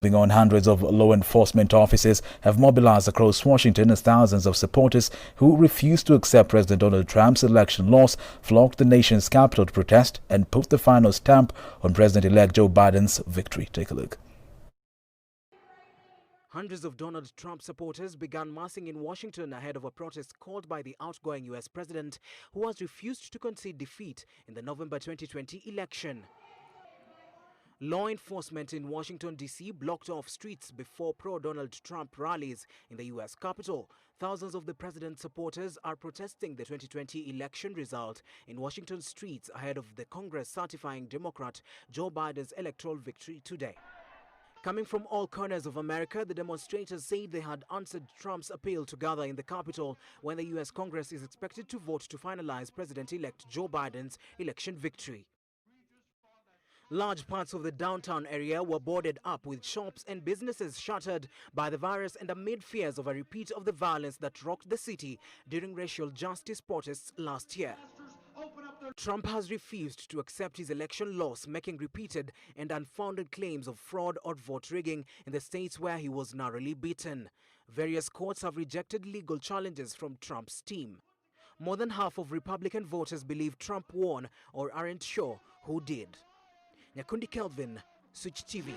Moving on, hundreds of law enforcement officers have mobilized across Washington as thousands of supporters who refuse to accept President Donald Trump's election loss flocked the nation's capital to protest and put the final stamp on President-elect Joe Biden's victory. Take a look. Hundreds of Donald Trump supporters began massing in Washington ahead of a protest called by the outgoing U.S. president, who has refused to concede defeat in the November 2020 election. Law enforcement in Washington, D.C. blocked off streets before pro-Donald Trump rallies in the U.S. Capitol. Thousands of the president's supporters are protesting the 2020 election result in Washington streets ahead of the Congress certifying Democrat Joe Biden's electoral victory today. Coming from all corners of America, the demonstrators said they had answered Trump's appeal to gather in the Capitol when the U.S. Congress is expected to vote to finalize President-elect Joe Biden's election victory. Large parts of the downtown area were boarded up with shops and businesses shuttered by the virus and amid fears of a repeat of the violence that rocked the city during racial justice protests last year. Trump has refused to accept his election loss, making repeated and unfounded claims of fraud or vote rigging in the states where he was narrowly beaten. Various courts have rejected legal challenges from Trump's team. More than half of Republican voters believe Trump won or aren't sure who did. Nyakundi Kelvin, Switch TV.